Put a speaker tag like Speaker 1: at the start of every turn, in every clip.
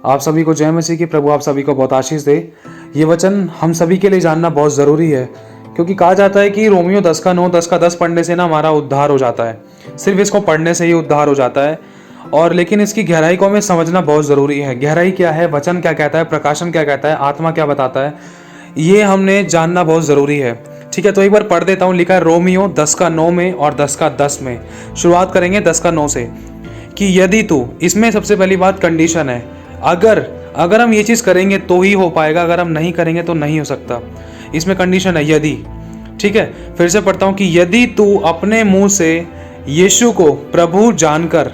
Speaker 1: आप सभी को जय मसीह की। प्रभु आप सभी को बहुत आशीष दे। ये वचन हम सभी के लिए जानना बहुत ज़रूरी है, क्योंकि कहा जाता है कि रोमियो 10 का 9 10 का 10 पढ़ने से ना हमारा उद्धार हो जाता है। सिर्फ इसको पढ़ने से ही उद्धार हो जाता है, और लेकिन इसकी गहराई को हमें समझना बहुत ज़रूरी है। गहराई क्या है, वचन क्या कहता है, प्रकाशन क्या कहता है, आत्मा क्या बताता है, ये हमने जानना बहुत ज़रूरी है। ठीक है, तो एक बार पढ़ देता हूँ। लिखा है रोमियो 10 का 9 में और 10 का 10 में। शुरुआत करेंगे 10 का 9 से, कि यदि तू, इसमें सबसे पहली बात कंडीशन है। अगर हम ये चीज़ करेंगे तो ही हो पाएगा, अगर हम नहीं करेंगे तो नहीं हो सकता। इसमें कंडीशन है यदि। ठीक है, फिर से पढ़ता हूँ कि यदि तू अपने मुंह से यीशु को प्रभु जानकर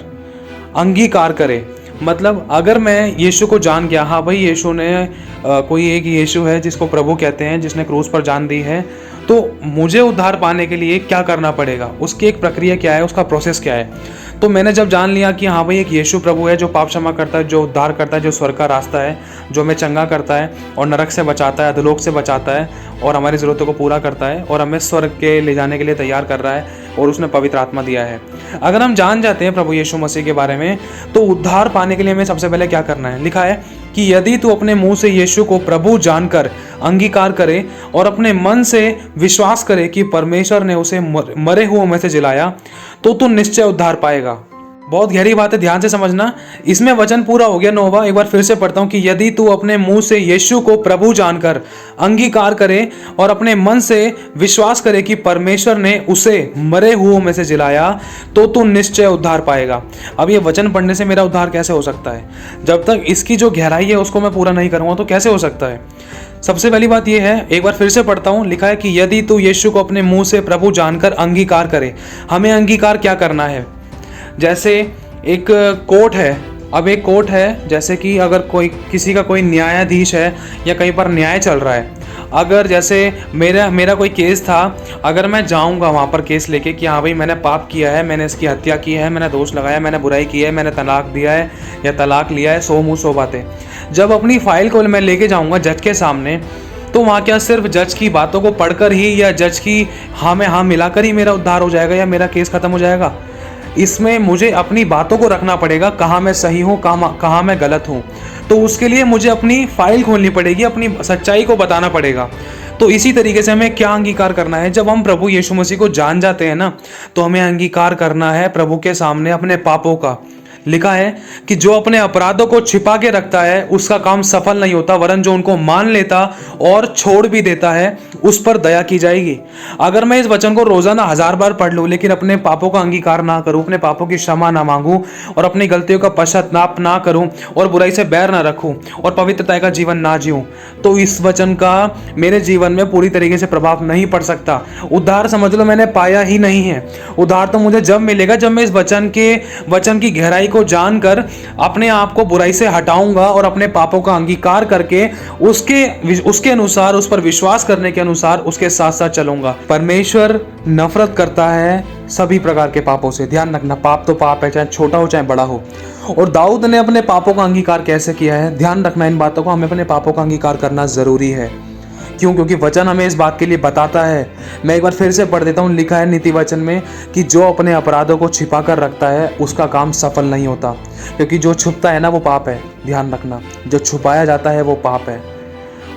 Speaker 1: अंगीकार करे। मतलब अगर मैं यीशु को जान गया, हाँ भाई यीशु ने कोई एक यीशु है जिसको प्रभु कहते हैं, जिसने क्रूस पर जान दी है, तो मुझे उद्धार पाने के लिए क्या करना पड़ेगा, उसकी एक प्रक्रिया क्या है, उसका प्रोसेस क्या है। तो मैंने जब जान लिया कि हाँ भाई एक यीशु प्रभु है जो पाप क्षमा करता है, जो उद्धार करता है, जो स्वर्ग का रास्ता है, जो हमें चंगा करता है और नरक से बचाता है, अधोलोक से बचाता है और हमारी ज़रूरतों को पूरा करता है और हमें स्वर्ग के ले जाने के लिए तैयार कर रहा है, और उसने पवित्र आत्मा दिया है। अगर हम जान जाते हैं प्रभु यीशु मसीह के बारे में, तो उद्धार पाने के लिए हमें सबसे पहले क्या करना है। लिखा है कि यदि तू अपने मुंह से यीशु को प्रभु जानकर अंगीकार करे और अपने मन से विश्वास करे कि परमेश्वर ने उसे मरे हुओं में से जिलाया, तो तू निश्चय उद्धार पाएगा। बहुत गहरी बात है, ध्यान से समझना। इसमें वचन पूरा हो गया 9वां। एक बार फिर से पढ़ता हूं कि यदि तू अपने मुंह से यीशु को प्रभु जानकर अंगीकार करे और अपने मन से विश्वास करे कि परमेश्वर ने उसे मरे हुओं में से जिलाया, तो तू निश्चय उद्धार पाएगा। अब ये वचन पढ़ने से मेरा उद्धार कैसे हो सकता है? जब तक इसकी जो गहराई है उसको मैं पूरा नहीं करूँगा तो कैसे हो सकता है? सबसे पहली बात यह है, एक बार फिर से पढ़ता हूं। लिखा है कि यदि तू यीशु को अपने मुंह से प्रभु जानकर अंगीकार करे। हमें अंगीकार क्या करना है? जैसे एक कोर्ट है। अब एक कोर्ट है, जैसे कि अगर किसी का कोई न्यायाधीश है या कहीं पर न्याय चल रहा है। अगर जैसे मेरा कोई केस था, अगर मैं जाऊंगा वहाँ पर केस लेके कि हाँ भाई मैंने पाप किया है, मैंने इसकी हत्या की है, मैंने दोष लगाया, मैंने बुराई की है, मैंने तलाक दिया है या तलाक लिया है, 100 मुँह 100 बातें। जब अपनी फाइल को मैं लेके जाऊँगा जज के सामने, तो वहाँ क्या सिर्फ जज की बातों को पढ़कर ही या जज की हाँ में हाँ मिलाकर ही मेरा उद्धार हो जाएगा या मेरा केस खत्म हो जाएगा? इसमें मुझे अपनी बातों को रखना पड़ेगा, कहाँ मैं सही हूँ, कहाँ मैं गलत हूँ। तो उसके लिए मुझे अपनी फाइल खोलनी पड़ेगी, अपनी सच्चाई को बताना पड़ेगा। तो इसी तरीके से हमें क्या अंगीकार करना है? जब हम प्रभु यीशु मसीह को जान जाते हैं ना, तो हमें अंगीकार करना है प्रभु के सामने अपने पापों का। लिखा है कि जो अपने अपराधों को छिपा के रखता है उसका काम सफल नहीं होता, वरन जो उनको मान लेता और छोड़ भी देता है उस पर दया की जाएगी। अगर मैं इस वचन को रोजाना 1000 बार पढ़ लूं लेकिन अपने पापों का अंगीकार ना करूं, अपने पापों की क्षमा ना मांगूं और अपनी गलतियों का पश्चाताप ना करूं और बुराई से बैर ना रखूं और पवित्रता का जीवन ना जीऊं, तो इस वचन का मेरे जीवन में पूरी तरीके से प्रभाव नहीं पड़ सकता। उद्धार समझ लो मैंने पाया ही नहीं है। उद्धार तो मुझे जब मिलेगा जब मैं इस वचन की गहराई को जानकर अपने आप को बुराई से हटाऊंगा और अपने पापों का अंगीकार करके उसके अनुसार, उस पर विश्वास करने के अनुसार उसके साथ साथ चलूंगा। परमेश्वर नफरत करता है सभी प्रकार के पापों से। ध्यान रखना, पाप तो पाप है, चाहे छोटा हो चाहे बड़ा हो। और दाऊद ने अपने पापों का अंगीकार कैसे किया है? ध्यान रखना इन बातों को, हमें अपने पापों का अंगीकार करना जरूरी है। क्यों? क्योंकि वचन हमें इस बात के लिए बताता है। मैं एक बार फिर से पढ़ देता हूँ। लिखा है नीति वचन में कि जो अपने अपराधों को छिपा कर रखता है उसका काम सफल नहीं होता, क्योंकि जो छुपता है ना वो पाप है। ध्यान रखना, जो छुपाया जाता है वो पाप है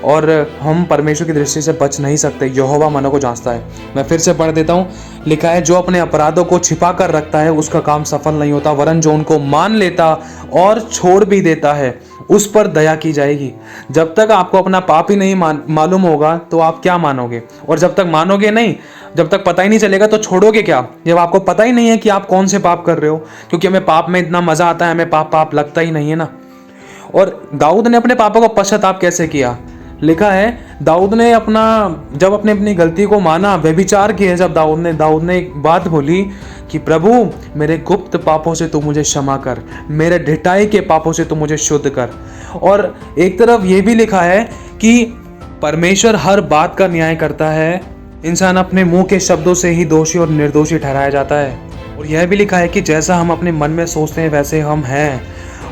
Speaker 1: और हम परमेश्वर की दृष्टि से बच नहीं सकते। यहोवा मनों को जांचता है। मैं फिर से पढ़ देता हूँ। लिखा है जो अपने अपराधों को छिपा कर रखता है उसका काम सफल नहीं होता, वरन जो उनको मान लेता और छोड़ भी देता है उस पर दया की जाएगी। जब तक आपको अपना पाप ही नहीं मालूम होगा तो आप क्या मानोगे? और जब तक मानोगे नहीं, जब तक पता ही नहीं चलेगा तो छोड़ोगे क्या? जब आपको पता ही नहीं है कि आप कौन से पाप कर रहे हो, क्योंकि हमें पाप में इतना मजा आता है, हमें पाप लगता ही नहीं है ना। और दाऊद ने अपने पापों का पश्चाताप कैसे किया? लिखा है दाऊद ने जब अपनी गलती को माना, व्यभिचार किया, जब दाऊद ने एक बात बोली कि प्रभु मेरे गुप्त पापों से तू मुझे क्षमा कर, मेरे ढिठाई के पापों से तू मुझे शुद्ध कर। और एक तरफ ये भी लिखा है कि परमेश्वर हर बात का न्याय करता है, इंसान अपने मुंह के शब्दों से ही दोषी और निर्दोषी ठहराया जाता है। और यह भी लिखा है कि जैसा हम अपने मन में सोचते हैं वैसे हम हैं।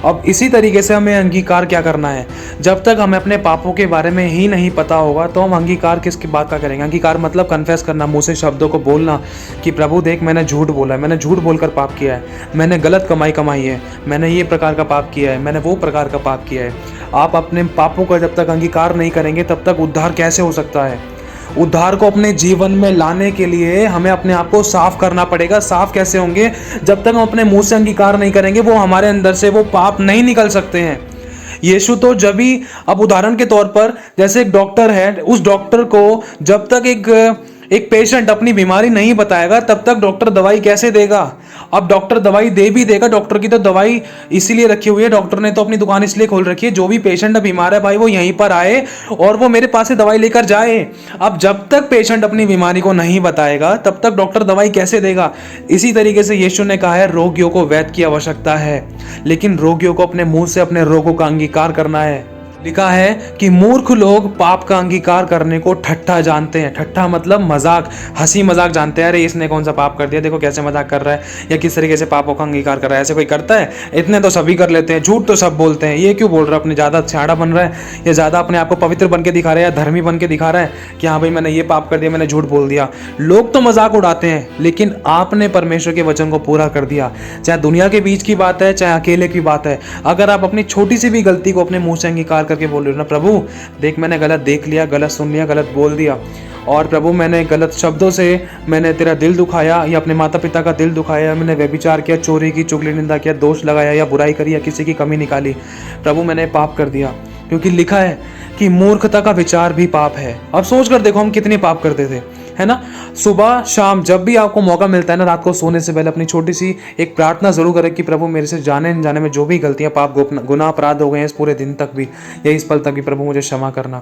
Speaker 1: अब इसी तरीके से हमें अंगीकार क्या करना है, जब तक हमें अपने पापों के बारे में ही नहीं पता होगा तो हम अंगीकार किसकी बात का करेंगे। अंगीकार मतलब कन्फेस करना, मुंह से शब्दों को बोलना कि प्रभु देख मैंने झूठ बोला है, मैंने झूठ बोलकर पाप किया है, मैंने गलत कमाई है, मैंने ये प्रकार का पाप किया है, मैंने वो प्रकार का पाप किया है। आप अपने पापों का जब तक अंगीकार नहीं करेंगे तब तक उद्धार कैसे हो सकता है। उद्धार को अपने जीवन में लाने के लिए हमें अपने आप को साफ करना पड़ेगा। साफ कैसे होंगे, जब तक हम अपने मुंह से अंगीकार नहीं करेंगे वो हमारे अंदर से वो पाप नहीं निकल सकते हैं। यीशु तो जब भी, अब उदाहरण के तौर पर जैसे एक डॉक्टर है, उस डॉक्टर को जब तक एक पेशेंट अपनी बीमारी नहीं बताएगा तब तक डॉक्टर दवाई कैसे देगा। अब डॉक्टर दवाई दे भी देगा, डॉक्टर की तो दवाई इसीलिए रखी हुई है, डॉक्टर ने तो अपनी दुकान इसलिए खोल रखी है जो भी पेशेंट बीमार है भाई वो यहीं पर आए और वो मेरे पास से दवाई लेकर जाए। अब जब तक पेशेंट अपनी बीमारी को नहीं बताएगा तब तक डॉक्टर दवाई कैसे देगा। इसी तरीके से यीशु ने कहा है रोगियों को वैद्य की आवश्यकता है, लेकिन रोगियों को अपने मुंह से अपने रोगों का अंगीकार करना है। लिखा है कि मूर्ख लोग पाप का अंगीकार करने को ठट्ठा जानते हैं। ठट्ठा मतलब मजाक, हंसी मजाक जानते हैं। अरे इसने कौन सा पाप कर दिया, देखो कैसे मजाक कर रहा है, या किस तरीके से पापों का अंगीकार कर रहा है। ऐसे कोई करता है? इतने तो सभी कर लेते हैं, झूठ तो सब बोलते हैं। ये क्यों बोल रहा है, अपने ज़्यादा छाड़ा बन रहा है या ज़्यादा अपने आप को पवित्र बन के दिखा रहा है या धर्मी बन के दिखा रहा है कि हाँ भाई मैंने ये पाप कर दिया, मैंने झूठ बोल दिया। लोग तो मजाक उड़ाते हैं, लेकिन आपने परमेश्वर के वचन को पूरा कर दिया। चाहे दुनिया के बीच की बात है, चाहे अकेले की बात है, अगर आप अपनी छोटी सी भी गलती को अपने मुंह से अंगीकार करके बोल रहे हो ना, प्रभु देख मैंने गलत देख लिया, गलत सुन लिया, गलत बोल दिया, और प्रभु मैंने गलत शब्दों से मैंने तेरा दिल दुखाया या अपने माता पिता का दिल दुखाया, मैंने व्यभिचार किया, चोरी की, चुगली, निंदा किया, दोष लगाया या बुराई करी या किसी की कमी निकाली, प्रभु मैंने पाप कर दिया। क्योंकि लिखा है कि मूर्खता का विचार भी पाप है। अब सोच कर देखो हम कितने पाप करते थे, है ना। सुबह शाम जब भी आपको मौका मिलता है ना, रात को सोने से पहले अपनी छोटी सी एक प्रार्थना जरूर करें कि प्रभु मेरे से जाने अनजाने में जो भी गलतियां, पाप, गुनाह, अपराध हो गए हैं इस पूरे दिन तक भी या इस पल तक भी, प्रभु मुझे क्षमा करना।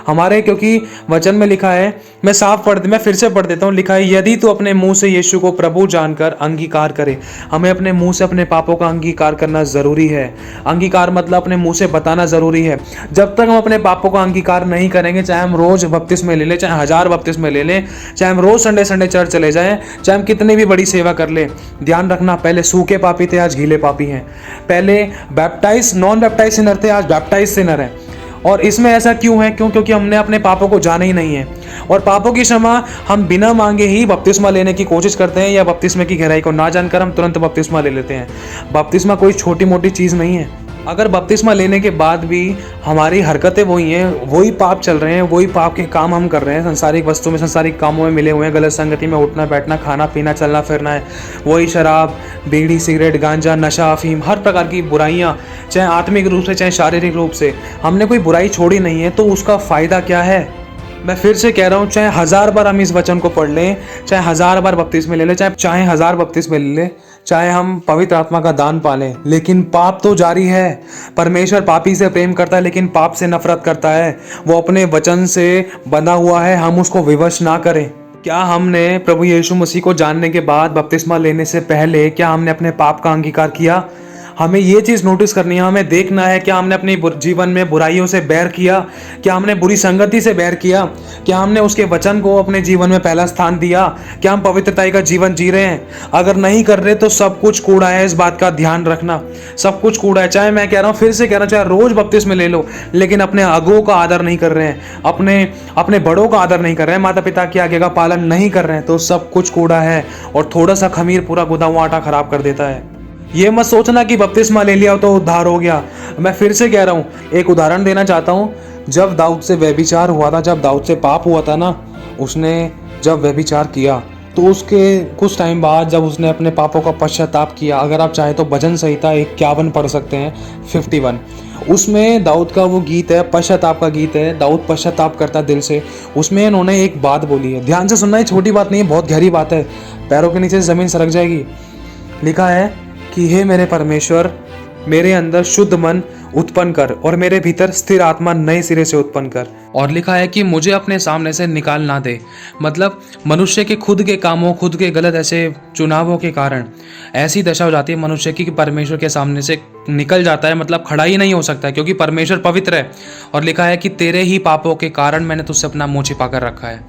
Speaker 1: हमारे क्योंकि वचन में लिखा है, मैं फिर से पढ़ देता हूँ, लिखा है यदि तू अपने मुंह से यीशु को प्रभु जानकर अंगीकार करे। हमें अपने मुंह से अपने पापों का अंगीकार करना जरूरी है। अंगीकार मतलब अपने मुंह से बताना जरूरी है। जब तक हम अपने पापों का अंगीकार नहीं करेंगे, चाहे हम रोज बपतिस्मा ले लें, चाहे 1000 बपतिस्मा ले लें, चाहे हम रोज संडे चर्च चले जाएं, चाहे हम कितनी भी बड़ी सेवा कर ले, ध्यान रखना पहले सूखे पापी थे, आज गीले पापी हैं। पहले नॉन बैप्टाइज सिनर थे, आज बैप्टाइज सिनर हैं। और इसमें ऐसा क्यों है? क्योंकि हमने अपने पापों को जाना ही नहीं है। और पापों की क्षमा हम बिना मांगे ही बपतिस्मा लेने की कोशिश करते हैं, या बपतिस्मा की गहराई को ना जानकर हम तुरंत बपतिस्मा ले लेते हैं। बपतिस्मा कोई छोटी मोटी चीज़ नहीं है। अगर बपतिस्मा लेने के बाद भी हमारी हरकतें वही हैं, वही पाप चल रहे हैं, वही पाप के काम हम कर रहे हैं, संसारिक वस्तु में, संसारिक कामों में मिले हुए हैं, गलत संगति में उठना बैठना, खाना पीना, चलना फिरना है, वही शराब, बीड़ी, सिगरेट, गांजा, नशा, अफीम, हर प्रकार की बुराइयां, चाहे आत्मिक रूप से चाहे शारीरिक रूप से, हमने कोई बुराई छोड़ी नहीं है, तो उसका फ़ायदा क्या है? मैं फिर से कह रहा हूँ, चाहे 1000 बार हम इस वचन को पढ़ लें, चाहे 1000 बार बपतिस्मा ले लें, चाहे 1000 बपतिस्मा ले लें, चाहे हम पवित्र आत्मा का दान पालें, लेकिन पाप तो जारी है। परमेश्वर पापी से प्रेम करता है लेकिन पाप से नफरत करता है। वो अपने वचन से बंधा हुआ है, हम उसको विवश ना करें। क्या हमने प्रभु यीशु मसीह को जानने के बाद, बपतिस्मा लेने से पहले, क्या हमने अपने पाप का अंगीकार किया? हमें ये चीज़ नोटिस करनी है, हमें देखना है क्या हमने अपने जीवन में बुराइयों से बैर किया, क्या हमने बुरी संगति से बैर किया, क्या हमने उसके वचन को अपने जीवन में पहला स्थान दिया, क्या हम पवित्रता का जीवन जी रहे हैं। अगर नहीं कर रहे तो सब कुछ कूड़ा है, इस बात का ध्यान रखना। सब कुछ कूड़ा है। चाहे मैं कह रहा हूँ, फिर से कह रहा हूँ, चाहे रोज बपतिस्मा ले लो, लेकिन अपने अगुओं का आदर नहीं कर रहे हैं, अपने बड़ों का आदर नहीं कर रहे हैं, माता पिता की आज्ञा का पालन नहीं कर रहे हैं, तो सब कुछ कूड़ा है। और थोड़ा सा खमीर पूरा गुदा हुआ आटा खराब कर देता है। ये मत सोचना कि बपतिस्मा ले लिया तो उद्धार हो गया। मैं फिर से कह रहा हूँ, एक उदाहरण देना चाहता हूँ। जब दाऊद से व्यभिचार हुआ था, जब दाऊद से पाप हुआ था ना, उसने जब व्यभिचार किया तो उसके कुछ टाइम बाद जब उसने अपने पापों का पश्चाताप किया, अगर आप चाहें तो भजन संहिता 51 पढ़ सकते हैं, 51, उसमें दाऊद का वो गीत है, पश्चाताप का गीत है, दाऊद पश्चाताप करता दिल से। उसमें इन्होंने एक बात बोली है, ध्यान से सुनना, ये छोटी बात नहीं है, बहुत गहरी बात है, पैरों के नीचे ज़मीन सरक जाएगी। लिखा है कि हे मेरे परमेश्वर, मेरे अंदर शुद्ध मन उत्पन्न कर और मेरे भीतर स्थिर आत्मा नए सिरे से उत्पन्न कर। और लिखा है कि मुझे अपने सामने से निकाल ना दे। मतलब मनुष्य के खुद के कामों, खुद के गलत ऐसे चुनावों के कारण ऐसी दशा हो जाती है मनुष्य की कि परमेश्वर के सामने से निकल जाता है, मतलब खड़ा ही नहीं हो सकता है, क्योंकि परमेश्वर पवित्र है। और लिखा है कि तेरे ही पापों के कारण मैंने तुझसे अपना मुंह छिपा कर रखा है।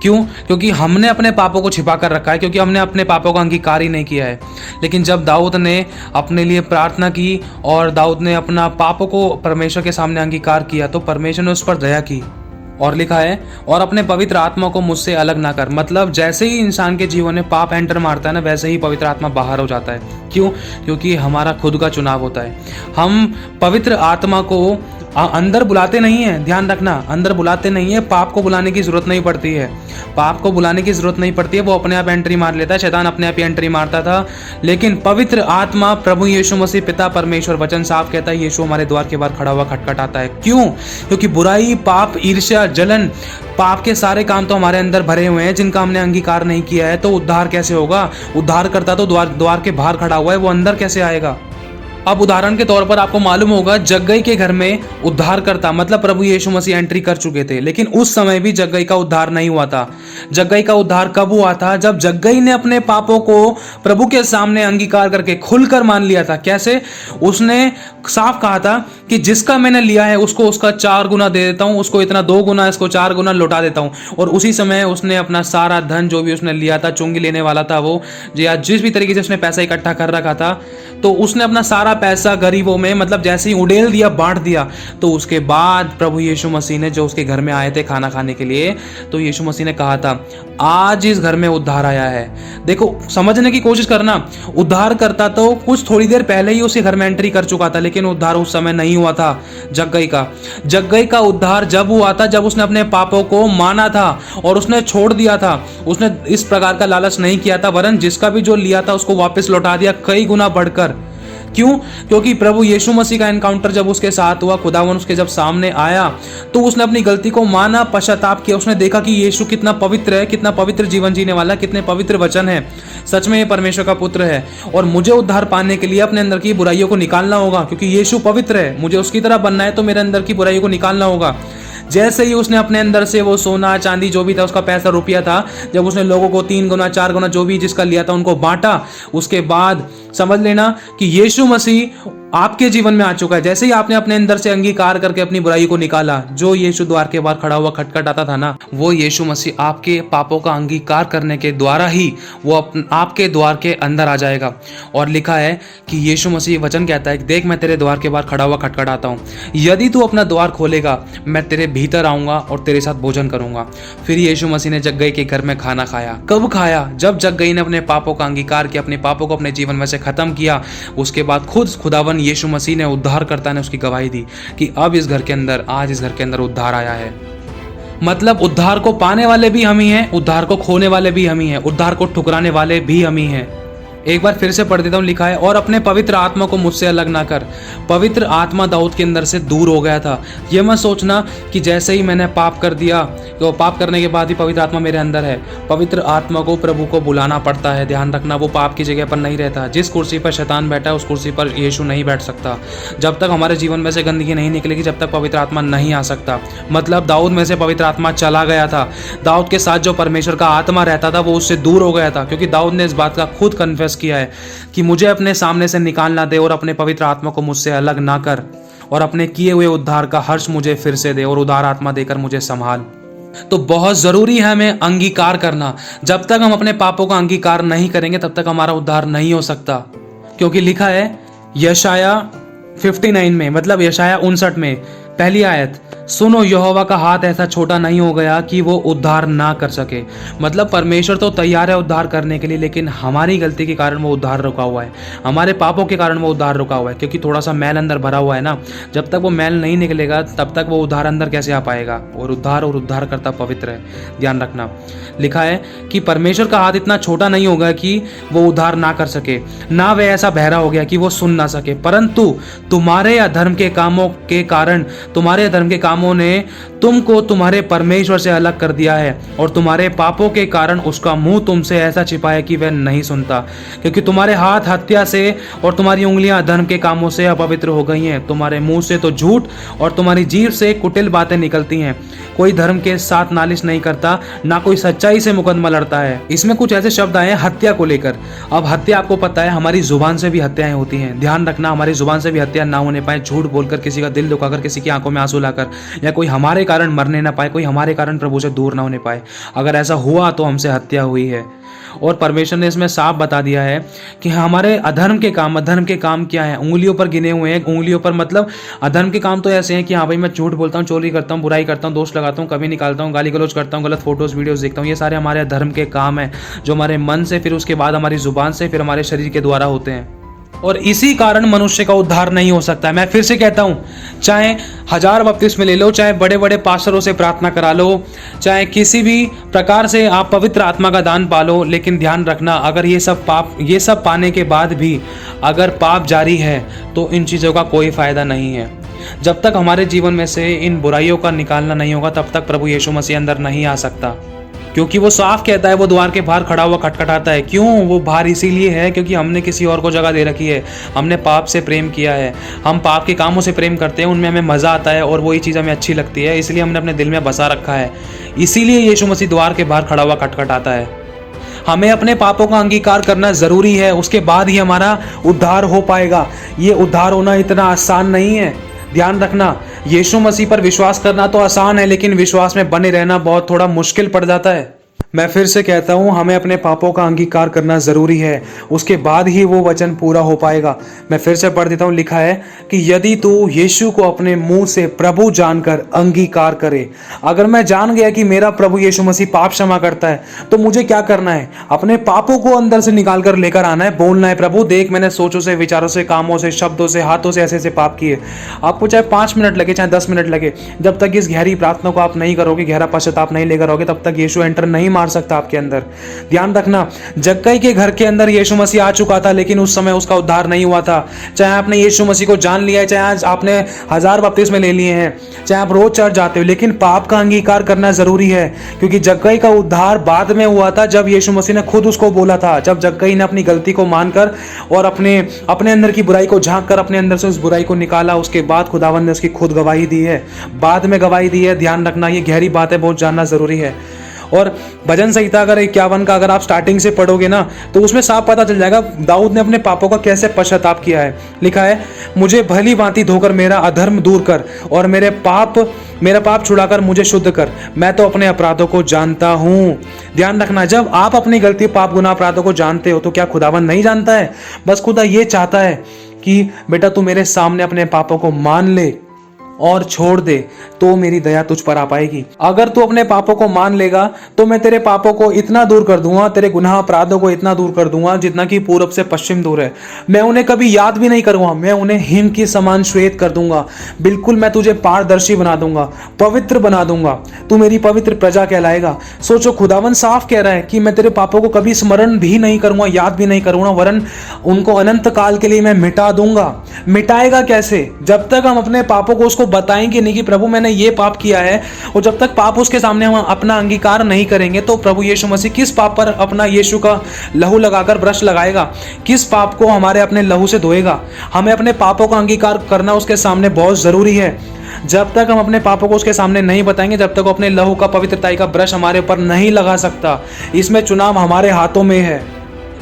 Speaker 1: क्यों? क्योंकि हमने अपने पापों को छिपा कर रखा है, क्योंकि हमने अपने पापों का अंगीकार ही नहीं किया है। लेकिन जब दाऊद ने अपने लिए प्रार्थना की और दाऊद ने अपना पापों को परमेश्वर के सामने अंगीकार किया, तो परमेश्वर ने उस पर दया की। और लिखा है, और अपने पवित्र आत्मा को मुझसे अलग ना कर। मतलब जैसे ही इंसान के जीवन में पाप एंटर मारता है ना, वैसे ही पवित्र आत्मा बाहर हो जाता है। क्यों? क्योंकि हमारा खुद का चुनाव होता है। हम पवित्र आत्मा को अंदर बुलाते नहीं है, ध्यान रखना, अंदर बुलाते नहीं है। पाप को बुलाने की जरूरत नहीं पड़ती है, पाप को बुलाने की जरूरत नहीं पड़ती है, वो अपने आप एंट्री मार लेता है। शैतान अपने आप ही एंट्री मारता था। लेकिन पवित्र आत्मा, प्रभु यीशु मसीह, पिता परमेश्वर, वचन साफ कहता है, यीशु हमारे द्वार के बाहर खड़ा हुआ खटखटाता है। क्यों? क्योंकि बुराई, पाप, ईर्ष्या, जलन, पाप के सारे काम तो हमारे अंदर भरे हुए हैं, जिनका हमने अंगीकार नहीं किया है। तो उद्धार कैसे होगा? उद्धार करता तो द्वार के बाहर खड़ा हुआ है, वो अंदर कैसे आएगा? अब उदाहरण के तौर पर आपको मालूम होगा, जग्गई के घर में उद्धारकर्ता मतलब प्रभु यीशु मसीह एंट्री कर चुके थे, लेकिन उस समय भी जग्गई का उद्धार नहीं हुआ था। जग्गई का उद्धार कब हुआ था? जब जग्गई ने अपने पापों को प्रभु के सामने अंगीकार करके खुलकर मान लिया था। कैसे? उसने साफ कहा था कि जिसका मैंने लिया है उसको उसका 4 गुना दे देता हूं, उसको इतना 2 गुना, इसको 4 गुना लौटा देता हूं। और उसी समय उसने अपना सारा धन, जो भी उसने लिया था, चुंगी लेने वाला था वो, या जिस भी तरीके से उसने पैसा इकट्ठा कर रखा था, तो उसने अपना सारा पैसा गरीबों में, मतलब जैसे ही उड़ेल दिया, बांट दिया। तो उसके बाद प्रभु यीशु मसीह ने, जो उसके घर में आए थे खाना खाने के लिए, तो यीशु मसीह ने कहा था, आज इस घर में उद्धार आया है। देखो, समझने की कोशिश करना, उद्धार करता तो कुछ थोड़ी देर पहले ही उसके घर में एंट्री कर चुका था, लेकिन उद्धार उस समय नहीं हुआ था जग्गई का उद्धार जब हुआ था, जब उसने अपने पापों को माना था और उसने छोड़ दिया था। उसने इस प्रकार का लालच नहीं किया था, वरन जिसका भी जो लिया था उसको वापस लौटा दिया, कई गुना बढ़कर। क्यों? क्योंकि प्रभु यीशु मसीह का एनकाउंटर जब उसके साथ हुआ, खुदावन उसके जब सामने आया, तो उसने अपनी गलती को माना, पश्चाताप किया। उसने देखा कि यीशु कितना पवित्र है, कितना पवित्र जीवन जीने वाला, कितने पवित्र वचन है, सच में ये परमेश्वर का पुत्र है। और मुझे उद्धार पाने के लिए अपने अंदर की बुराइयों को निकालना होगा, क्योंकि यीशु पवित्र है, मुझे उसकी तरह बनना है, तो मेरे अंदर की बुराइयों को निकालना होगा। जैसे ही उसने अपने अंदर से वो सोना चांदी जो भी था, उसका पैसा रुपया था, जब उसने लोगों को 3 गुना 4 गुना जो भी जिसका लिया था उनको बांटा, उसके बाद समझ लेना कि यीशु मसीह आपके जीवन में आ चुका है। जैसे ही आपने अपने अंदर से अंगीकार करके अपनी बुराई को निकाला, जो यीशु द्वार के बाहर खड़ा हुआ खटखटाता था ना, वो यीशु मसीह आपके पापों का अंगीकार करने के द्वारा ही वो आपके द्वार के अंदर आ जाएगा। और लिखा है कि यीशु मसीह वचन कहता है, देख मैं तेरे द्वार के बाहर खड़ा हुआ खटखटाता हूँ, यदि तू अपना द्वार खोलेगा मैं तेरे भीतर आऊंगा और तेरे साथ भोजन करूंगा। फिर यीशु मसीह ने जग्गई के घर में खाना खाया। कब खाया? जब जग्गई ने अपने पापों का अंगीकार किया, अपने पापों को अपने जीवन में से खत्म किया। उसके बाद खुद खुदावन यीशु मसीह ने, उद्धारकर्ता ने उसकी गवाही दी कि अब इस घर के अंदर, आज इस घर के अंदर उद्धार आया है। मतलब उद्धार को पाने वाले भी हम ही हैं, उद्धार को खोने वाले भी हम ही हैं, उद्धार को ठुकराने वाले भी हम ही हैं। एक बार फिर से पढ़ देता हूँ, लिखा है, और अपने पवित्र आत्मा को मुझसे अलग ना कर। पवित्र आत्मा दाऊद के अंदर से दूर हो गया था। ये मत सोचना कि जैसे ही मैंने पाप कर दिया, तो पाप करने के बाद ही पवित्र आत्मा मेरे अंदर है। पवित्र आत्मा को प्रभु को बुलाना पड़ता है, ध्यान रखना, वो पाप की जगह पर नहीं रहता। जिस कुर्सी पर शैतान बैठा है उस कुर्सी पर यीशु नहीं बैठ सकता। जब तक हमारे जीवन में से गंदगी नहीं निकलेगी, जब तक पवित्र आत्मा नहीं आ सकता। मतलब दाऊद में से पवित्र आत्मा चला गया था। दाऊद के साथ जो परमेश्वर का आत्मा रहता था वो उससे दूर हो गया था, क्योंकि दाऊद ने इस बात का खुद कन्फेस किया है कि मुझे अपने सामने से निकालना दे और अपने पवित्र आत्मा को मुझसे अलग ना कर, और अपने किए हुए उद्धार का हर्ष मुझे फिर से दे और उदार आत्मा देकर मुझे संभाल। तो बहुत जरूरी है हमें अंगीकार करना। जब तक हम अपने पापों का अंगीकार नहीं करेंगे तब तक हमारा उद्धार नहीं हो सकता। क्योंकि लिखा है यशाया 59 में, मतलब यशाया 59 में पहली आयत, सुनो यहोवा का हाथ ऐसा छोटा नहीं हो गया कि वो उद्धार ना कर सके। मतलब परमेश्वर तो तैयार है उद्धार करने के लिए, लेकिन हमारी गलती के कारण वो उद्धार रुका हुआ है, हमारे पापों के कारण वो उद्धार रुका हुआ है, क्योंकि थोड़ा सा मैल अंदर भरा हुआ है ना। जब तक वो मैल नहीं निकलेगा तब तक वो उद्धार अंदर कैसे आ पाएगा। और उद्धार करता पवित्र है, ध्यान रखना। लिखा है कि परमेश्वर का हाथ इतना छोटा नहीं होगा कि वो उद्धार ना कर सके, ना वह ऐसा बहरा हो गया कि वो सुन ना सके, परंतु तुम्हारे अधर्म के कामों के कारण तुम्हारे अधर्म के कामों ने तुमको तुम्हारे परमेश्वर से अलग कर दिया है और तुम्हारे पापों के कारण उसका मुंह तुमसे ऐसा छिपा है कि वह नहीं सुनता। क्योंकि तुम्हारे हाथ हत्या से और तुम्हारी उंगलियां अधर्म के कामों से अपवित्र हो गई हैं। तुम्हारे मुंह से तो झूठ और तुम्हारी जीभ से कुटिल बातें निकलती हैं। कोई धर्म के साथ नालिश नहीं करता, ना कोई सच्चाई से मुकदमा लड़ता है। इसमें कुछ ऐसे शब्द आए हैं हत्या को लेकर। अब हत्या आपको पता है हमारी जुबान से भी हत्याएं होती हैं। ध्यान रखना, हमारी जुबान से भी हत्या ना होने पाए। झूठ बोलकर, किसी का दिल दुखाकर, किसी की आंखों में आंसू लाकर, या कोई हमारे कारण मरने ना पाए, कोई हमारे कारण प्रभु से दूर ना होने पाए। अगर ऐसा हुआ तो हमसे हत्या हुई है। और परमेश्वर ने इसमें साफ बता दिया है कि हमारे अधर्म के काम क्या है, उंगलियों पर गिने हुए हैं। उंगलियों पर मतलब अधर्म के काम तो ऐसे हैं कि हाँ भाई मैं झूठ बोलता हूँ, चोरी करता हूँ, बुराई करता हूँ, दोष लगाता हूँ, कभी निकालता हूँ, गाली गलौज करता हूँ, गलत फोटोज वीडियोस देखता हूँ। ये सारे हमारे अधर्म के काम हैं जो हमारे मन से, फिर उसके बाद हमारी जुबान से, फिर हमारे शरीर के द्वारा होते हैं। और इसी कारण मनुष्य का उद्धार नहीं हो सकता है। मैं फिर से कहता हूँ, चाहे 1000 बपतिस्मे ले लो, चाहे बड़े बड़े पास्टरों से प्रार्थना करा लो, चाहे किसी भी प्रकार से आप पवित्र आत्मा का दान पालो, लेकिन ध्यान रखना, अगर ये सब पाने के बाद भी अगर पाप जारी है तो इन चीज़ों का कोई फायदा नहीं है। जब तक हमारे जीवन में से इन बुराइयों का निकालना नहीं होगा तब तक प्रभु यीशु मसीह अंदर नहीं आ सकता। क्योंकि वो साफ कहता है, वो द्वार के बाहर खड़ा हुआ खटखटाता है। क्यों? वो बाहर इसीलिए है क्योंकि हमने किसी और को जगह दे रखी है। हमने पाप से प्रेम किया है, हम पाप के कामों से प्रेम करते हैं, उनमें हमें मज़ा आता है और वही चीज़ हमें अच्छी लगती है, इसलिए हमने अपने दिल में बसा रखा है। इसीलिए यीशु मसीह द्वार के बाहर खड़ा हुआ खटखटाता है। हमें अपने पापों का अंगीकार करना ज़रूरी है, उसके बाद ही हमारा उद्धार हो पाएगा। ये उद्धार होना इतना आसान नहीं है। ध्यान रखना, यीशु मसीह पर विश्वास करना तो आसान है, लेकिन विश्वास में बने रहना बहुत थोड़ा मुश्किल पड़ जाता है। मैं फिर से कहता हूँ, हमें अपने पापों का अंगीकार करना ज़रूरी है, उसके बाद ही वो वचन पूरा हो पाएगा। मैं फिर से पढ़ देता हूँ, लिखा है कि यदि तू यीशु को अपने मुंह से प्रभु जानकर अंगीकार करे। अगर मैं जान गया कि मेरा प्रभु यीशु मसीह पाप क्षमा करता है तो मुझे क्या करना है? अपने पापों को अंदर से निकाल कर लेकर आना है, बोलना है, प्रभु देख मैंने सोचों से, विचारों से, कामों से, शब्दों से, हाथों से ऐसे ऐसे पाप किए। आपको चाहे 5 मिनट लगे, चाहे 10 मिनट लगे, जब तक इस गहरी प्रार्थना को आप नहीं करोगे, गहरा पश्चाताप नहीं लेकर आओगे, तब तक यीशु एंटर नहीं मार सकता आपके अंदर। ध्यान रखना, जक्कई के घर के अंदर यीशु मसीह आ चुका था, लेकिन उस समय उसका उद्धार नहीं हुआ था। चाहे आपने यीशु मसीह को जान लिया है, चाहे आज आपने 1000 बपतिस्मे ले लिए हैं, चाहे आप रोज चर्च जाते हो, लेकिन पाप का अंगीकार करना जरूरी है। क्योंकि जक्कई का उद्धार बाद में हुआ था, जब यीशु मसीह ने खुद उसको बोला था। जब जक्कई ने अपनी गलती को मानकर और अपने अंदर की बुराई को झांक कर अपने अंदर से उस बुराई को निकाला, उसके बाद खुदावंद ने उसकी खुद गवाही दी है, बाद में गवाही दी है। ध्यान रखना, ये गहरी बातें बहुत जानना जरूरी है। और भजन संहिता अगर 51 का अगर आप स्टार्टिंग से पढ़ोगे ना, तो उसमें साफ पता चल जाएगा दाऊद ने अपने पापों का कैसे पश्चाताप किया है। लिखा है, मुझे भली भांति धोकर मेरा अधर्म दूर कर और मेरा पाप छुड़ाकर मुझे शुद्ध कर। मैं तो अपने अपराधों को जानता हूँ। ध्यान रखना, जब आप अपनी गलती, पाप, गुनाह, अपराधों को जानते हो तो क्या खुदावन नहीं जानता है? बस खुदा ये चाहता है कि बेटा तू मेरे सामने अपने पापों को मान ले और छोड़ दे, तो मेरी दया तुझ पर आ पाएगी। अगर तू अपने पापों को मान लेगा तो मैं तेरे पापों को इतना दूर कर दूंगा, तेरे गुनाह अपराधों को इतना दूर कर दूंगा जितना कि पूरब से पश्चिम दूर है। मैं उन्हें कभी याद भी नहीं करूंगा, मैं उन्हें हिम की समान श्वेत कर दूंगा। बिल्कुल मैं तुझे पारदर्शी बना दूंगा, पवित्र बना दूंगा, तू मेरी पवित्र प्रजा कहलाएगा। सोचो, खुदावन साफ कह रहा है कि मैं तेरे पापों को कभी स्मरण भी नहीं करूंगा, याद भी नहीं करूंगा, वरन उनको अनंत काल के लिए मैं मिटा दूंगा। मिटाएगा कैसे? जब तक हम अपने पापों को उसको बताएंगे नहीं कि प्रभु मैंने ये पाप किया है, और जब तक पाप उसके सामने हम अपना अंगीकार नहीं करेंगे तो प्रभु यीशु मसीह किस पाप पर अपना यीशु का लहू लगाकर ब्रश लगाएगा? किस पाप को हमारे अपने लहू से धोएगा? हमें अपने पापों का अंगीकार करना उसके सामने बहुत जरूरी है। जब तक हम अपने पापों को उसके सामने नहीं बताएंगे, जब तक वो अपने लहू का, पवित्रताई का ब्रश हमारे ऊपर नहीं लगा सकता। इसमें चुनाव हमारे हाथों में है।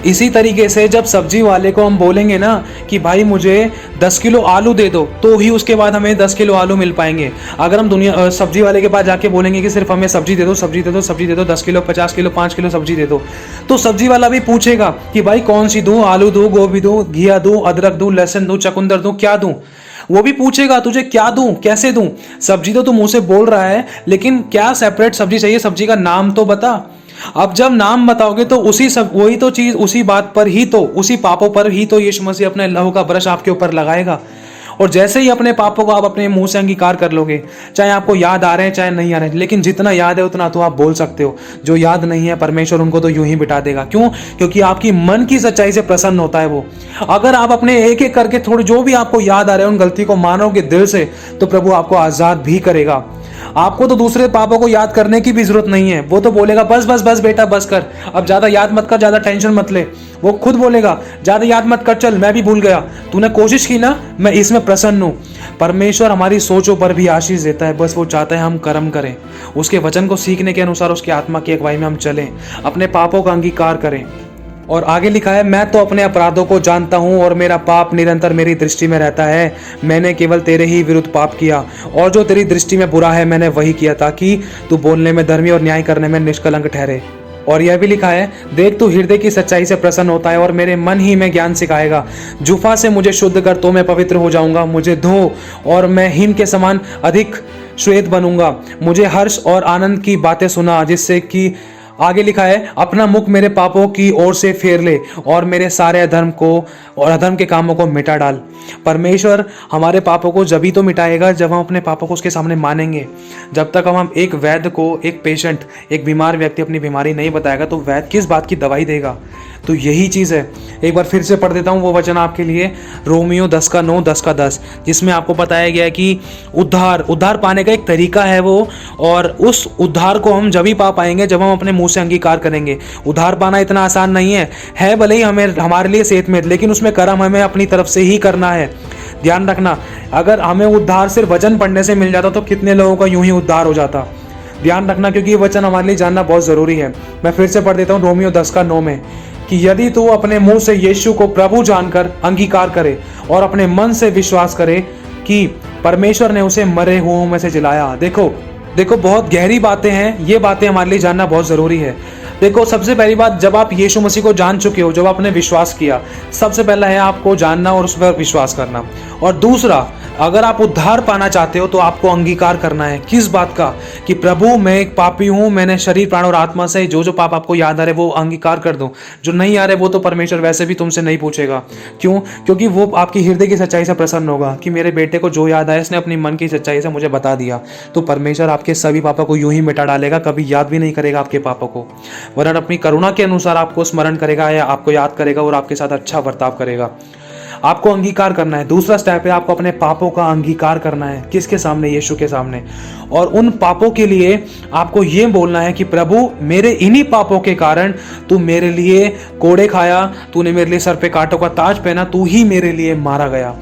Speaker 1: इसी तरीके से जब सब्जी वाले को हम बोलेंगे ना कि भाई मुझे 10 किलो आलू दे दो, तो ही उसके बाद हमें 10 किलो आलू मिल पाएंगे। अगर हम सब्जी वाले के पास जाके बोलेंगे कि सिर्फ हमें सब्जी दे दो, सब्जी दे दो, सब्जी दे दो, 10 किलो, 50 किलो, 5 किलो सब्जी दे दो, तो सब्जी वाला भी पूछेगा कि भाई कौन सी दूं, आलू दूं, गोभी दूं, घिया दूं, अदरक दूं, लहसुन दूं, चुकंदर दूं, क्या दूं? वो भी पूछेगा तुझे क्या दूं, कैसे दूं। सब्जी तो तू मुंह से बोल रहा है, लेकिन क्या सेपरेट सब्जी चाहिए, सब्जी का नाम तो बता। अब जब नाम बताओगे तो वही तो चीज, उसी बात पर ही तो, उसी पापों पर ही तो यीशु मसीह अपने लहू का ब्रश आपके ऊपर लगाएगा। और जैसे ही अपने पापों को आप अपने मुंह से अंगीकार कर लोगे, चाहे आपको याद आ रहे हैं चाहे नहीं आ रहे हैं, लेकिन जितना याद है उतना तो आप बोल सकते हो। जो याद नहीं है परमेश्वर उनको तो यूं ही बिठा देगा। क्यों? क्योंकि आपकी मन की सच्चाई से प्रसन्न होता है वो। अगर आप अपने एक एक करके थोड़ी जो भी आपको याद आ रहे हैं उन गलती को मानोगे दिल से, तो प्रभु आपको आजाद भी करेगा। आपको तो दूसरे पापों को याद करने की भी जरूरत नहीं है। वो तो बोलेगा बस बस बस बेटा बस कर, अब ज्यादा याद मत कर, ज्यादा टेंशन मत ले। वो खुद बोलेगा ज्यादा याद मत कर, चल मैं भी भूल गया, तूने कोशिश की ना, मैं इसमें प्रसन्न हूं। परमेश्वर हमारी सोचों पर भी आशीष देता है, बस वो चाहता है हम कर्म करें, उसके वचन को सीखने के अनुसार उसकी आत्मा की अगुवाई में हम चलें, अपने पापों का अंगीकार करें। और आगे लिखा है, मैं तो अपने अपराधों को जानता हूं और मेरा पाप निरंतर मेरी दृष्टि में रहता है। मैंने केवल तेरे ही विरुद्ध पाप किया और जो तेरी दृष्टि में बुरा है मैंने वही किया, ताकि तू बोलने में धर्मी और न्याय करने में निष्कलंक ठहरे। और यह भी लिखा है, देख तू हृदय की सच्चाई से प्रसन्न होता है और मेरे मन ही में ज्ञान सिखाएगा। जुफा से मुझे शुद्ध कर तो मैं पवित्र हो जाऊंगा, मुझे धो और मैं हिम के समान अधिक श्वेत बनूंगा। मुझे हर्ष और आनंद की बातें सुना, जिससे कि आगे लिखा है, अपना मुख मेरे पापों की ओर से फेर ले और मेरे सारे अधर्म को और अधर्म के कामों को मिटा डाल। परमेश्वर हमारे पापों को जब ही तो मिटाएगा जब हम अपने पापों को उसके सामने मानेंगे। जब तक हम एक वैद्य को, एक पेशेंट, एक बीमार व्यक्ति अपनी बीमारी नहीं बताएगा तो वैद्य किस बात की दवाई देगा? तो यही चीज़ है। एक बार फिर से पढ़ देता हूँ वो वचन आपके लिए, रोमियो 10:9, 10:10, जिसमें आपको बताया गया है कि उद्धार पाने का एक तरीका है वो, और उस उद्धार को हम जब ही पा पाएंगे जब हम अपने मुंह से अंगीकार करेंगे। उद्धार पाना इतना आसान नहीं है भले ही हमारे लिए सेहतमंद, लेकिन उसमें कर्म हमें अपनी तरफ से ही करना है। ध्यान रखना, अगर हमें उद्धार सिर्फ वचन पढ़ने से मिल जाता तो कितने लोगों का यूं ही उद्धार हो जाता। ध्यान रखना, क्योंकि ये वचन हमारे लिए जानना बहुत जरूरी है। मैं फिर से पढ़ देता हूँ रोमियो 10:9 में कि यदि तू अपने मुंह से यीशु को प्रभु जानकर अंगीकार करे और अपने मन से विश्वास करे कि परमेश्वर ने उसे मरे हुओं में से जिलाया। देखो बहुत गहरी बातें हैं, ये बातें हमारे लिए जानना बहुत जरूरी है। देखो, सबसे पहली बात, जब आप यीशु मसीह को जान चुके हो, जब आपने विश्वास किया, सबसे पहला है आपको जानना और उस पर विश्वास करना। और दूसरा, अगर आप उद्धार पाना चाहते हो तो आपको अंगीकार करना है। किस बात का? कि प्रभु मैं एक पापी हूं, मैंने शरीर, प्राण और आत्मा से जो पाप आपको याद आ रहे वो अंगीकार कर दो। जो नहीं आ रहे वो तो परमेश्वर वैसे भी तुमसे नहीं पूछेगा। क्यों? क्योंकि वो आपकी हृदय की सच्चाई से प्रसन्न होगा कि मेरे बेटे को जो याद आया इसने अपनी मन की सच्चाई से मुझे बता दिया। तो परमेश्वर आपके सभी पापों को यूं ही मिटा डालेगा, कभी याद भी नहीं करेगा आपके पापों को, वरन अपनी करुणा के अनुसार आपको स्मरण करेगा या आपको याद करेगा और आपके साथ अच्छा बर्ताव करेगा। आपको अंगीकार करना है। दूसरा स्टेप है आपको अपने पापों का अंगीकार करना है। किसके सामने? यीशु के सामने। और उन पापों के लिए आपको ये बोलना है कि प्रभु, मेरे इन्हीं पापों के कारण तू मेरे लिए कोड़े खाया, तूने मेरे लिए सर पे कांटों का ताज पहना, तू ही मेरे लिए मारा गया।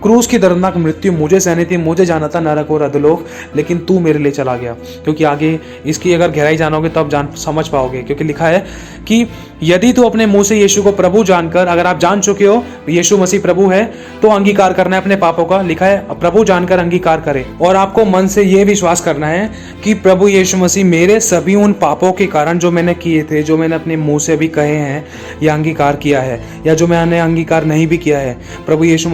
Speaker 1: क्रूस की दर्दनाक मृत्यु मुझे सहनी थी, मुझे जाना था नरक और अधोलोक, लेकिन तू मेरे लिए चला गया। क्योंकि आगे इसकी अगर गहराई जानोगे तब समझ पाओगे। क्योंकि लिखा है कि यदि तू अपने मुंह से यीशु को प्रभु जानकर, अगर आप जान चुके हो यीशु मसीह प्रभु है, तो अंगीकार करना है अपने पापों का। लिखा है प्रभु जानकर अंगीकार करे, और आपको मन से यह विश्वास करना है कि प्रभु यीशु मसीह मेरे सभी उन पापों के कारण जो मैंने किए थे, जो मैंने अपने मुंह से भी कहे हैं या अंगीकार किया है, या जो मैंने अंगीकार नहीं भी किया है, प्रभु यीशु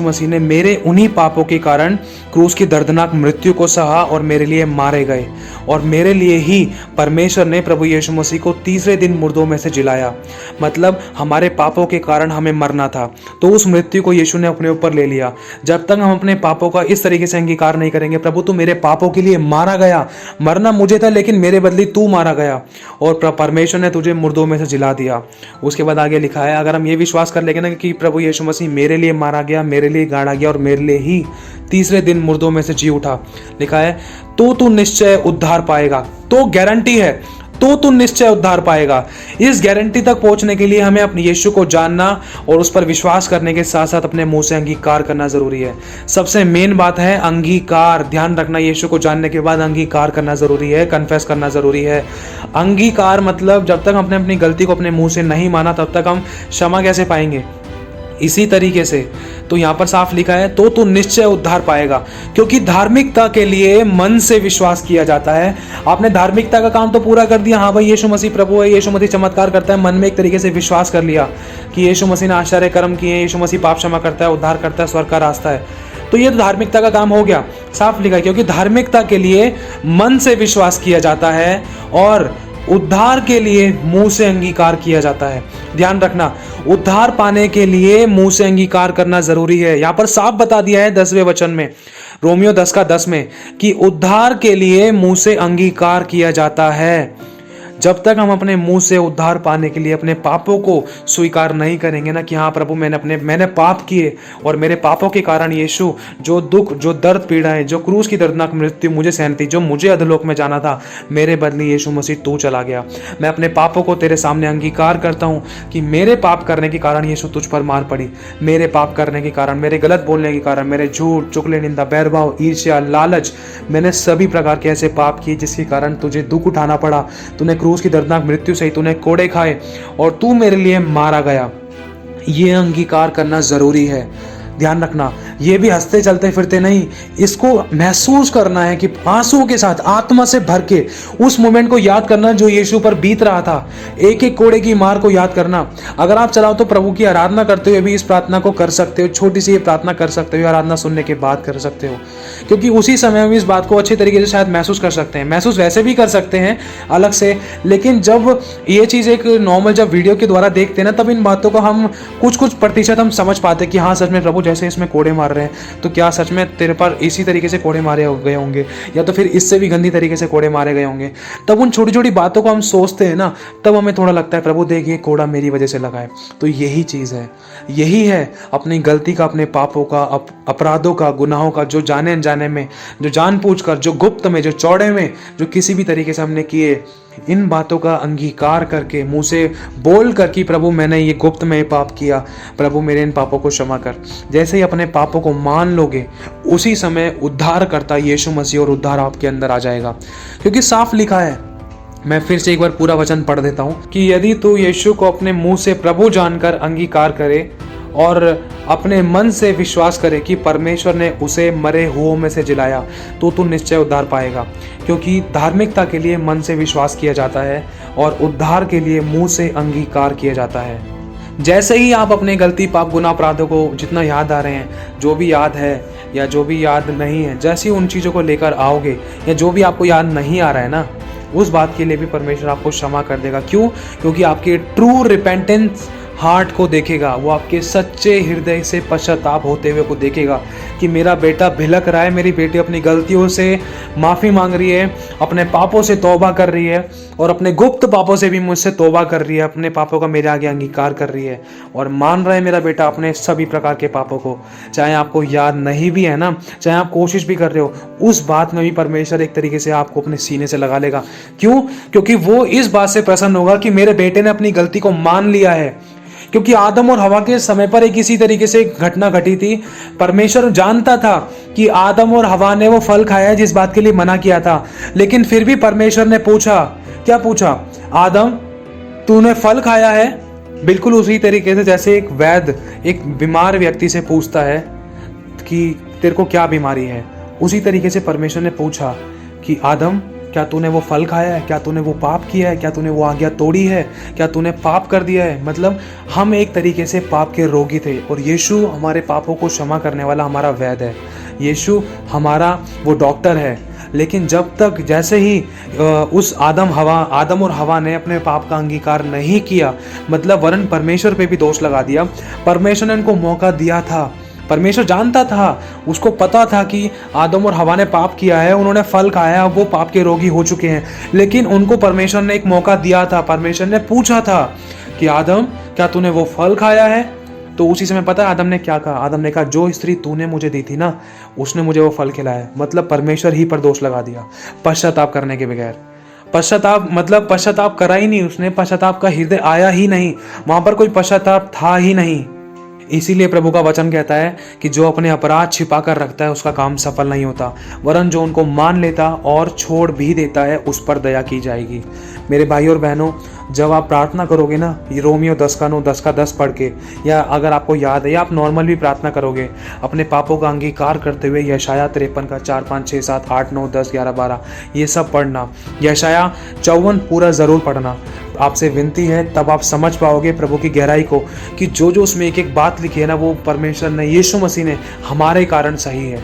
Speaker 1: मसीह ने मेरे उन्हीं पापों के कारण क्रूस की दर्दनाक मृत्यु को सहा और मेरे लिए मारे गए। और मेरे लिए ही परमेश्वर ने प्रभु यीशु मसीह को तीसरे दिन मुर्दों में से जिलाया। मतलब हमारे पापों के कारण हमें मरना था, तो उस मृत्यु को यीशु ने अपने ऊपर ले लिया। जब तक हम अपने पापों का इस तरीके से अंगीकार नहीं करेंगे, प्रभु तू मेरे पापों के लिए मारा गया, मरना मुझे था लेकिन मेरे बदले तू मारा गया, और परमेश्वर ने तुझे मुर्दों में से जिला दिया। उसके बाद आगे लिखा है, अगर हम ये विश्वास कर लेंगे ना कि प्रभु यीशु मसीह मेरे लिए मारा गया, मेरे लिए गाड़ा गया और मेरे लिए ही तीसरे दिन मुर्दों में से जी उठा, लिखा है तो तू निश्चय उद्धार पाएगा। तो गारंटी है, तो तू निश्चय उद्धार पाएगा। इस गारंटी तक पहुंचने के लिए हमें अपने यीशु को जानना और उस पर विश्वास करने के साथ साथ अपने मुंह से अंगीकार करना जरूरी है। सबसे मेन बात है अंगीकार। ध्यान रखना, यीशु को जानने के बाद अंगीकार करना जरूरी है, कन्फेस करना जरूरी है। अंगीकार मतलब जब तक हमने अपनी गलती को अपने मुंह से नहीं माना तब तक हम क्षमा कैसे पाएंगे? इसी तरीके से तो यहाँ पर साफ लिखा है तो तू निश्चय उद्धार पाएगा, क्योंकि धार्मिकता के लिए मन से विश्वास किया जाता है। आपने धार्मिकता का काम तो पूरा कर दिया, हाँ भाई यीशु मसीह प्रभु है, यीशु मसीह चमत्कार करता है, मन में एक तरीके से विश्वास कर लिया कि यीशु मसीह ने आश्चर्य कर्म किए, यीशु मसीह पाप क्षमा करता है, उद्धार करता है, स्वर्ग का रास्ता है, तो ये तो धार्मिकता का काम हो गया। साफ लिखा है, क्योंकि धार्मिकता के लिए मन से विश्वास किया जाता है और उद्धार के लिए मुंह से अंगीकार किया जाता है। ध्यान रखना, उद्धार पाने के लिए मुंह से अंगीकार करना जरूरी है। यहां पर साफ बता दिया है 10वें वचन में, रोमियो 10:10 में, कि उद्धार के लिए मुंह से अंगीकार किया जाता है। जब तक हम अपने मुंह से उद्धार पाने के लिए अपने पापों को स्वीकार नहीं करेंगे ना, कि हाँ प्रभु मैंने पाप किए और मेरे पापों के कारण यीशु जो दुख, जो दर्द, पीड़ाएं, जो क्रूस की दर्दनाक मृत्यु मुझे सहन थी, जो मुझे अधोलोक में जाना था, मेरे बदले यीशु मसीह तू चला गया। मैं अपने पापों को तेरे सामने अंगीकार करता हूँ कि मेरे पाप करने के कारण यीशु तुझ पर मार पड़ी। मेरे पाप करने के कारण, मेरे गलत बोलने के कारण, मेरे झूठ, चुगली, निंदा, बैरभाव, ईर्ष्या, लालच, मैंने सभी प्रकार के ऐसे पाप किए जिसके कारण तुझे दुख उठाना पड़ा। तूने क्रूस की दर्दनाक मृत्यु से ही तूने कोड़े खाए और तू मेरे लिए मारा गया। ये अंगीकार करना जरूरी है। ध्यान रखना, ये भी हंसते चलते फिरते नहीं, इसको महसूस करना है कि आंसुओं के साथ, आत्मा से भर के उस मोमेंट को याद करना जो यीशु पर बीत रहा था, एक एक कोड़े की मार को याद करना। अगर आप चाहो तो प्रभु की आराधना करते हुए भी इस प्रार्थना को कर सकते हो, छोटी सी ये प्रार्थना कर सकते हो, आराधना सुनने के बाद कर सकते हो, क्योंकि उसी समय हम इस बात को अच्छे तरीके से शायद महसूस कर सकते हैं। महसूस वैसे भी कर सकते हैं अलग से, लेकिन जब ये चीज़ एक नॉर्मल जब वीडियो के द्वारा देखते हैं ना, तब इन बातों को हम कुछ प्रतिशत हम समझ पाते कि हाँ सच में प्रभु जैसे इसमें कोड़े मार रहे हैं, तो क्या सच में तेरे पर इसी तरीके से कोड़े मारे गए होंगे, या तो फिर इससे भी गंदी तरीके से कोड़े मारे गए होंगे। तब उन छोटी छोटी बातों को हम सोचते हैं ना, तब हमें थोड़ा लगता है प्रभु देख ये कोड़ा मेरी वजह से लगा है। तो यही चीज़ है, यही है अपनी गलती का, अपने पापों का, अपराधों का, गुनाहों का, जो जाने अनजाने में, जो जानबूझकर, जो गुप्त में, जो चौड़े में, जो किसी भी तरीके से हमने किए, इन बातों का अंगीकार करके मुंह से बोल कर कि प्रभु मैंने ये गुप्त में पाप किया, प्रभु मेरे इन पापों को क्षमा कर। जैसे ही अपने पापों को मान लोगे, उसी समय उद्धार करता यीशु मसीह और उद्धार आपके अंदर आ जाएगा। क्योंकि साफ लिखा है, मैं फिर से एक बार पूरा वचन पढ़ देता हूँ, कि यदि तू यीशु को अपने मुंह से प्रभु जानकर अंगीकार करे और अपने मन से विश्वास करे कि परमेश्वर ने उसे मरे हुओं में से जिलाया, तो तू निश्चय उद्धार पाएगा। क्योंकि धार्मिकता के लिए मन से विश्वास किया जाता है और उद्धार के लिए मुंह से अंगीकार किया जाता है। जैसे ही आप अपने गलती, पाप, गुनाह, अपराधों को जितना याद आ रहे हैं, जो भी याद है या जो भी याद नहीं है, जैसे ही उन चीज़ों को लेकर आओगे, या जो भी आपको याद नहीं आ रहा है ना, उस बात के लिए भी परमेश्वर आपको क्षमा कर देगा। क्यों? क्योंकि आपके ट्रू रिपेंटेंस हार्ट को देखेगा, वो आपके सच्चे हृदय से पश्चाताप होते हुए को देखेगा कि मेरा बेटा भिलक रहा है, मेरी बेटी अपनी गलतियों से माफ़ी मांग रही है, अपने पापों से तौबा कर रही है, और अपने गुप्त पापों से भी मुझसे तौबा कर रही है, अपने पापों का मेरे आगे अंगीकार कर रही है, और मान रहा है मेरा बेटा अपने सभी प्रकार के पापों को। चाहे आपको याद नहीं भी है ना, चाहे आप कोशिश भी कर रहे हो, उस बात में भी परमेश्वर एक तरीके से आपको अपने सीने से लगा लेगा। क्यों? क्योंकि वो इस बात से प्रसन्न होगा कि मेरे बेटे ने अपनी गलती को मान लिया है। क्योंकि आदम और हवा के समय पर एक इसी तरीके से एक घटना घटी थी। परमेश्वर जानता था कि आदम और हवा ने वो फल खाया है जिस बात के लिए मना किया था, लेकिन फिर भी परमेश्वर ने पूछा, क्या पूछा? आदम तूने फल खाया है? बिल्कुल उसी तरीके से जैसे एक वैद्य एक बीमार व्यक्ति से पूछता है कि तेरे को क्या बीमारी है, उसी तरीके से परमेश्वर ने पूछा कि आदम क्या तूने वो फल खाया है? क्या तूने वो पाप किया है? क्या तूने वो आज्ञा तोड़ी है? क्या तूने पाप कर दिया है? मतलब हम एक तरीके से पाप के रोगी थे, और यीशु हमारे पापों को क्षमा करने वाला हमारा वैद्य है। यीशु हमारा वो डॉक्टर है। लेकिन जब तक, जैसे ही उस आदम और हवा ने अपने पाप का अंगीकार नहीं किया, मतलब वरन परमेश्वर पे भी दोष लगा दिया। परमेश्वर ने उनको मौका दिया था, परमेश्वर जानता था, उसको पता था कि आदम और हवा ने पाप किया है, उन्होंने फल खाया, वो पाप के रोगी हो चुके हैं, लेकिन उनको परमेश्वर ने एक मौका दिया था। परमेश्वर ने पूछा था कि आदम क्या तूने वो फल खाया है? तो उसी समय पता है आदम ने क्या कहा? आदम ने कहा जो स्त्री तूने मुझे दी थी ना, उसने मुझे वो फल खिलाया। मतलब परमेश्वर ही पर दोष लगा दिया, पश्चाताप करने के बगैर। पश्चाताप करा ही नहीं उसने, पश्चाताप का हृदय आया ही नहीं, वहां पर कोई पश्चाताप था ही नहीं। इसीलिए प्रभु का वचन कहता है कि जो अपने अपराध छिपा कर रखता है उसका काम सफल नहीं होता, वरन जो उनको मान लेता और छोड़ भी देता है उस पर दया की जाएगी। मेरे भाई और बहनों, जब आप प्रार्थना करोगे ना, ये रोमियो 10:9, 10:10 पढ़ के, या अगर आपको याद है या आप नॉर्मल भी प्रार्थना करोगे अपने पापों का अंगीकार करते हुए, यशाया 53 का 4, 5, 6, 7, 8, 9, 10, 11, 12 ये सब पढ़ना, यशाया 54 पूरा ज़रूर पढ़ना। आपसे विनती है, तब आप समझ पाओगे प्रभु की गहराई को, कि जो जो उसमें एक एक बात लिखी है ना, वो परमेश्वर ने, यीशु मसीह ने हमारे कारण सही है।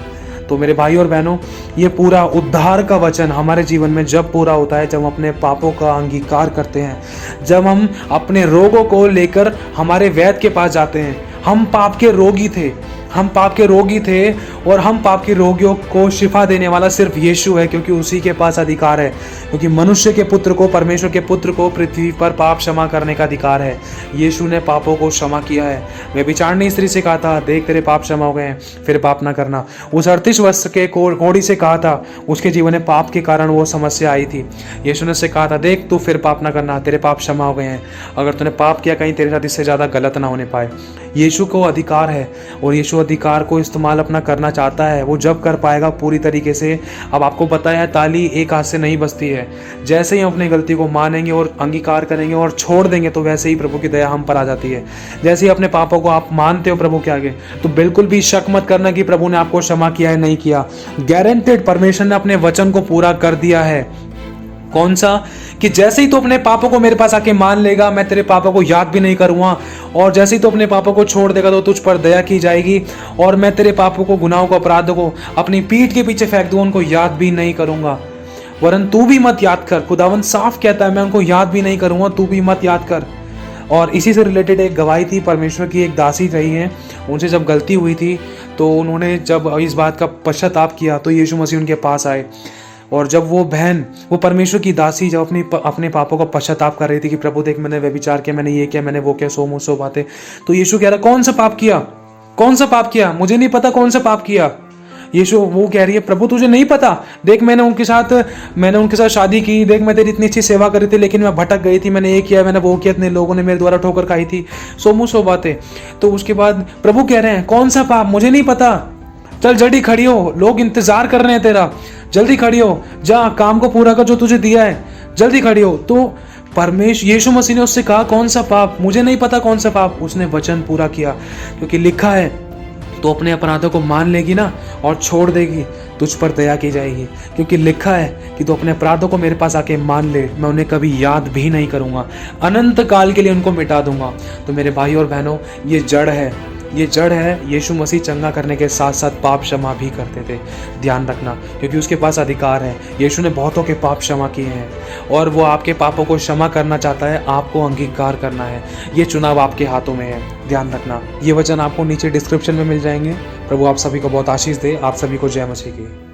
Speaker 1: तो मेरे भाई और बहनों, ये पूरा उद्धार का वचन हमारे जीवन में जब पूरा होता है, जब हम अपने पापों का अंगीकार करते हैं, जब हम अपने रोगों को लेकर हमारे वैद्य के पास जाते हैं। हम पाप के रोगी थे, हम पाप के रोगी थे, और हम पाप के रोगियों को शिफा देने वाला सिर्फ यीशु है, क्योंकि उसी के पास अधिकार है। क्योंकि मनुष्य के पुत्र को, परमेश्वर के पुत्र को पृथ्वी पर पाप क्षमा करने का अधिकार है। यीशु ने पापों को क्षमा किया है। व्यभिचारिणी स्त्री से कहा था, देख तेरे पाप क्षमा हो गए हैं, फिर पाप ना करना। उस 38 वर्ष के कोढ़ी से कहा था, उसके जीवन में पाप के कारण वो समस्या आई थी। यीशु ने उससे कहा था, देख तू फिर पाप ना करना, तेरे पाप क्षमा हो गए हैं। अगर तूने पाप किया, कहीं तेरे साथ इससे ज़्यादा गलत ना होने पाए। यीशु को अधिकार है, और यीशु अधिकार को इस्तेमाल अपना करना चाहता है। वो जब कर पाएगा पूरी तरीके से। अब आपको पता है, ताली एक हाथ से नहीं बजती है। जैसे ही हम अपनी गलती को मानेंगे और अंगीकार करेंगे और छोड़ देंगे, तो वैसे ही प्रभु की दया हम पर आ जाती है। जैसे ही अपने पापों को आप मानते हो प्रभु के आगे, तो बिल्कुल भी शक मत करना कि प्रभु ने आपको क्षमा किया है, नहीं किया। गारंटेड परमेश्वर ने अपने वचन को पूरा कर दिया है। कौन सा? कि जैसे ही तो अपने पापों को मेरे पास आके मान लेगा, मैं तेरे पापों को याद भी नहीं करूँगा, और जैसे ही तो अपने पापों को छोड़ देगा, तो तुझ पर दया की जाएगी, और मैं तेरे पापों को, गुनाहों को, अपराधों को अपनी पीठ के पीछे फेंक दूँ, उनको याद भी नहीं करूँगा। वरन तू भी मत याद कर। खुदावन साफ कहता है, मैं उनको याद भी नहीं करूँगा, तू भी मत याद कर। और इसी से रिलेटेड एक गवाही थी। परमेश्वर की एक दासी रही है, उनसे जब गलती हुई थी, तो उन्होंने जब इस बात का पश्चाताप किया, तो यीशु मसीह उनके पास आए। और जब वो बहन, वो परमेश्वर की दासी, जब अपने पापों का पश्चाताप कर रही थी कि प्रभु देख, मैंने व्यभिचार किया, मैंने ये किया, मैंने वो किया, सो बातें, तो यीशु कह रहा, कौन सा पाप किया, कौन सा पाप किया? मुझे नहीं पता कौन सा पाप किया। यीशु, वो कह रही है, प्रभु तुझे नहीं पता? देख, मैंने उनके साथ शादी की, देख मैं तेरी इतनी अच्छी सेवा करी थी, लेकिन मैं भटक गई थी, मैंने ये किया, मैंने वो किया, इतने लोगों ने मेरे द्वारा ठोकर खाई थी, सो बातें। तो उसके बाद प्रभु कह रहे हैं, कौन सा पाप? मुझे नहीं पता। चल जल्दी खड़ी हो, लोग इंतजार कर रहे हैं तेरा, जल्दी खड़ी हो, जा काम को पूरा कर जो तुझे दिया है, जल्दी खड़ी हो। तो परमेश्वर यीशु मसीह ने उससे कहा, कौन सा पाप? मुझे नहीं पता कौन सा पाप। उसने वचन पूरा किया, क्योंकि लिखा है, तो अपने अपराधों को मान लेगी ना और छोड़ देगी, तुझ पर दया की जाएगी। क्योंकि लिखा है कि तू अपने अपराधों को मेरे पास आके मान ले, मैं उन्हें कभी याद भी नहीं करूँगा, अनंत काल के लिए उनको मिटा दूंगा। तो मेरे भाई और बहनों, ये जड़ है, ये जड़ है। यीशु मसीह चंगा करने के साथ साथ पाप क्षमा भी करते थे, ध्यान रखना, क्योंकि उसके पास अधिकार है। यीशु ने बहुतों के पाप क्षमा किए हैं, और वो आपके पापों को क्षमा करना चाहता है, आपको अंगीकार करना है। ये चुनाव आपके हाथों में है, ध्यान रखना। ये वचन आपको नीचे डिस्क्रिप्शन में मिल जाएंगे। प्रभु आप सभी को बहुत आशीष दे। आप सभी को जय मसीह की।